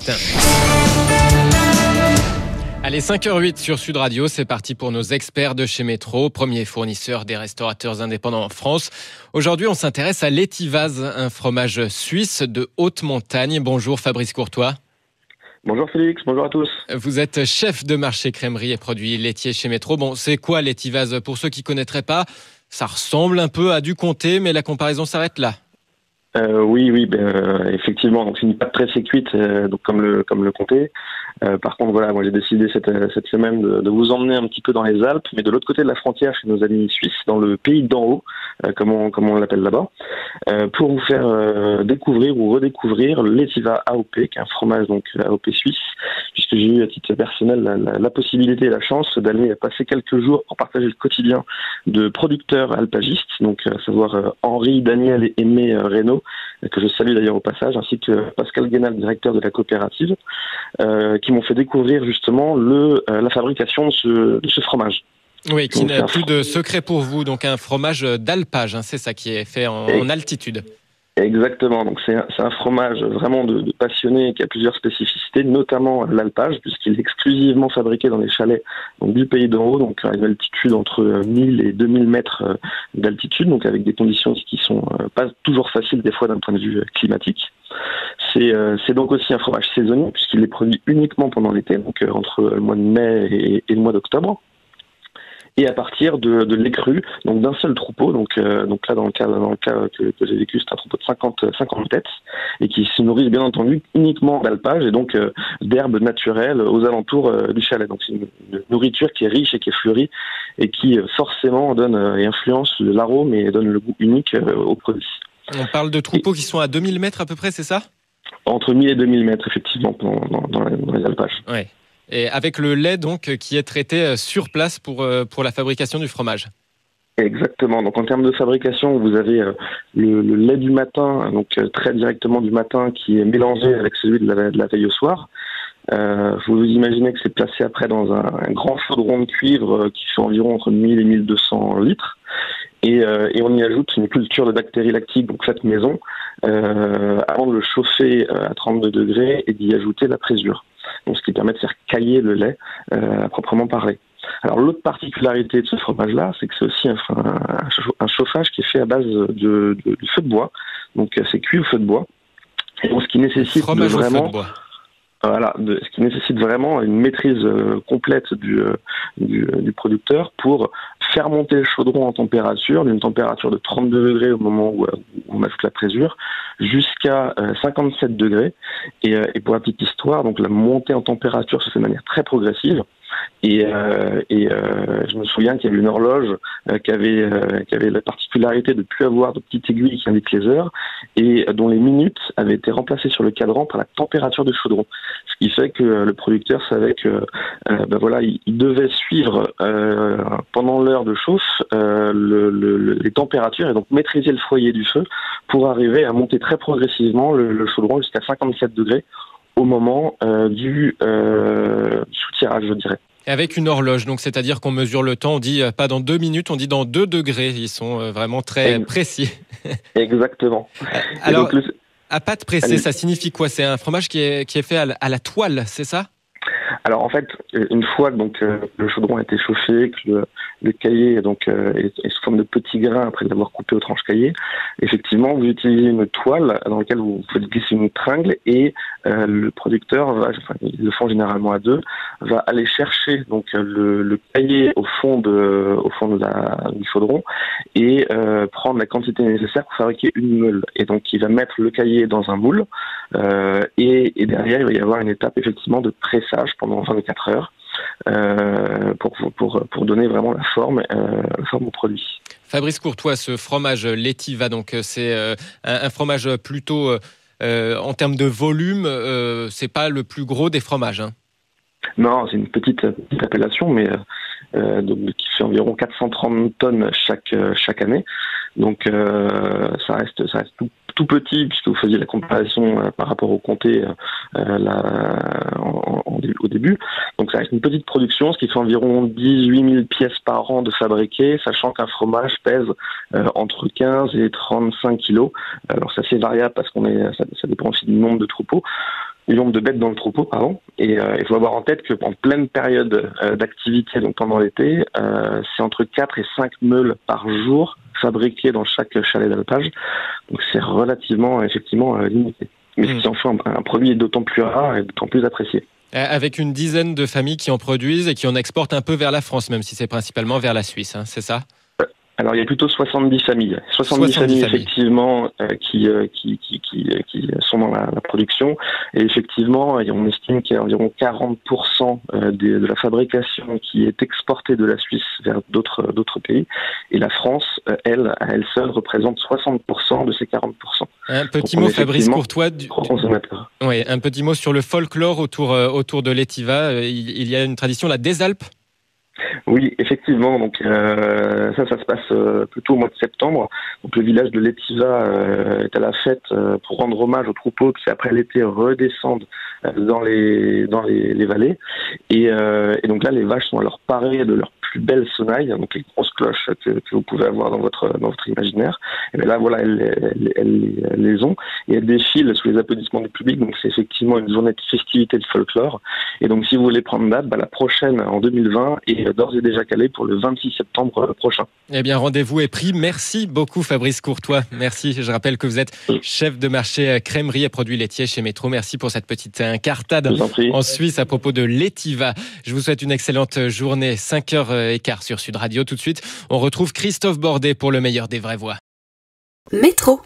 matin. Allez, 5h08 sur Sud Radio, c'est parti pour nos experts de chez Métro, premier fournisseur des restaurateurs indépendants en France. Aujourd'hui, on s'intéresse à l'Etivaz, un fromage suisse de haute montagne. Bonjour Fabrice Courtois. Bonjour Félix, bonjour à tous. Vous êtes chef de marché crèmerie et produits laitiers chez Métro. Bon, c'est quoi l'Etivaz? Pour ceux qui ne connaîtraient pas, ça ressemble un peu à du comté, mais la comparaison s'arrête là. Oui, effectivement. Donc c'est une pâte très cuite, donc comme le comté. Par contre, voilà, moi j'ai décidé cette semaine de vous emmener un petit peu dans les Alpes, mais de l'autre côté de la frontière, chez nos amis suisses, dans le pays d'en haut, comme on l'appelle là-bas, pour vous faire découvrir ou redécouvrir l'Etivaz AOP, qui est un fromage donc AOP suisse, puisque j'ai eu à titre personnel la possibilité et la chance d'aller passer quelques jours pour partager le quotidien de producteurs alpagistes, donc à savoir Henri, Daniel et Aimé Reynaud, que je salue d'ailleurs au passage, ainsi que Pascal Guénal, directeur de la coopérative, qui m'ont fait découvrir justement la fabrication de ce fromage. Oui, qui n'a plus de secret pour vous, donc un fromage d'alpage, hein, c'est ça qui est fait en altitude. Exactement, donc c'est un fromage vraiment de passionné qui a plusieurs spécificités, notamment l'alpage, puisqu'il est exclusivement fabriqué dans les chalets donc, du pays d'en haut, donc à une altitude entre 1000 et 2000 mètres d'altitude, donc avec des conditions qui sont pas toujours faciles des fois d'un point de vue climatique. C'est donc aussi un fromage saisonnier, puisqu'il est produit uniquement pendant l'été, donc entre le mois de mai et le mois d'octobre. Et à partir de lait cru, donc d'un seul troupeau, donc là dans le cas que j'ai vécu, c'est un troupeau de 50 têtes, et qui se nourrissent bien entendu uniquement d'alpage et donc d'herbes naturelles aux alentours du chalet. Donc c'est une nourriture qui est riche et qui est fleurie et qui forcément donne et influence l'arôme et donne le goût unique au produit. On parle de troupeaux qui sont à 2000 mètres à peu près, c'est ça? Entre 1000 et 2000 mètres effectivement dans les alpages. Ouais. Et avec le lait donc qui est traité sur place pour la fabrication du fromage. Exactement. Donc en termes de fabrication, vous avez le lait du matin, donc très directement du matin, qui est mélangé avec celui de la veille au soir. Vous imaginez que c'est placé après dans un grand chaudron de cuivre qui fait environ entre 1000 et 1200 litres. Et on y ajoute une culture de bactéries lactiques, donc faite maison, avant de le chauffer à 32 degrés et d'y ajouter la présure. Donc, ce qui permet de faire cailler le lait à proprement parler. Alors l'autre particularité de ce fromage-là, c'est que c'est aussi un chauffage qui est fait à base de feu de bois. Donc c'est cuit au feu de bois. Et donc, ce qui nécessite vraiment... Voilà, ce qui nécessite vraiment une maîtrise complète du producteur pour faire monter le chaudron en température, d'une température de 32 degrés au moment où on ajoute la présure, jusqu'à 57 degrés. Et pour la petite histoire, donc la montée en température se fait de manière très progressive. Et je me souviens qu'il y avait une horloge qui avait la particularité de ne plus avoir de petites aiguilles qui indiquent les heures et dont les minutes avaient été remplacées sur le cadran par la température du chaudron. Ce qui fait que le producteur savait que il devait suivre pendant l'heure de chauffe les températures et donc maîtriser le foyer du feu pour arriver à monter très progressivement le chaudron jusqu'à 57 degrés au moment du soutirage, je dirais. Et avec une horloge, donc c'est-à-dire qu'on mesure le temps, on dit pas dans 2 minutes, on dit dans 2 degrés. Ils sont vraiment très précis. Exactement. Alors, à pâte pressée, ça signifie quoi? C'est un fromage qui est fait à la toile, c'est ça? Alors en fait, une fois donc le chaudron a été chauffé, que le caillé donc est sous forme de petits grains après l'avoir coupé aux tranches caillées, effectivement vous utilisez une toile dans laquelle vous pouvez glisser une tringle et le producteur ils le font généralement à deux, va aller chercher donc le caillé au fond du chaudron et prendre la quantité nécessaire pour fabriquer une meule. Et donc il va mettre le caillé dans un moule et derrière il va y avoir une étape effectivement de pressage pendant 24 heures pour donner vraiment la forme au produit. Fabrice Courtois, ce fromage l'Etivaz, donc c'est un fromage plutôt en termes de volume, c'est pas le plus gros des fromages, hein. Non, c'est une petite appellation, mais qui fait environ 430 tonnes chaque année. Donc ça reste tout petit, puisque vous faisiez la comparaison par rapport au comté au début. Donc ça reste une petite production, ce qui fait environ 18 000 pièces par an de fabriquer, sachant qu'un fromage pèse entre 15 et 35 kilos. Alors c'est assez variable parce ça dépend aussi du nombre de troupeaux. Du nombre de bêtes dans le troupeau, pardon. Et il faut avoir en tête qu'en pleine période d'activité, donc pendant l'été, c'est entre 4 et 5 meules par jour fabriquées dans chaque chalet d'alpage. Donc c'est relativement, effectivement, limité. Mais ce qui en fait un produit d'autant plus rare et d'autant plus apprécié. Avec une dizaine de familles qui en produisent et qui en exportent un peu vers la France, même si c'est principalement vers la Suisse, hein, c'est ça ? Alors il y a plutôt 70 familles. 70 familles effectivement qui sont dans la production. Et effectivement, on estime qu'il y a environ 40% de la fabrication qui est exportée de la Suisse vers d'autres pays. Et la France, elle, à elle seule, représente 60% de ces 40%. Un petit mot, Fabrice Courtois. Oui, un petit mot sur le folklore autour de l'Étiva. Il y a une tradition là des Alpes. Oui, effectivement. Donc ça se passe plutôt au mois de septembre. Donc le village de l'Étiva est à la fête pour rendre hommage aux troupeaux qui après l'été redescendent dans les vallées. Et donc là, les vaches sont alors parées de leurs plus belles sonnailles, donc les grosses cloches que vous pouvez avoir dans votre imaginaire. Et bien là, voilà, elles les ont et elles défilent sous les applaudissements du public. Donc c'est effectivement une journée de festivité de folklore. Et donc si vous voulez prendre date, la prochaine en 2020 est d'ores et déjà calée pour le 26 septembre prochain. Eh bien, rendez-vous est pris. Merci beaucoup Fabrice Courtois. Merci. Je rappelle que vous êtes chef de marché crèmerie et produits laitiers chez Métro. Merci pour cette petite incartade en Suisse à propos de l'Étiva. Je vous souhaite une excellente journée. 5h15 sur Sud Radio. Tout de suite, on retrouve Christophe Bordet pour le meilleur des vraies voix. Métro.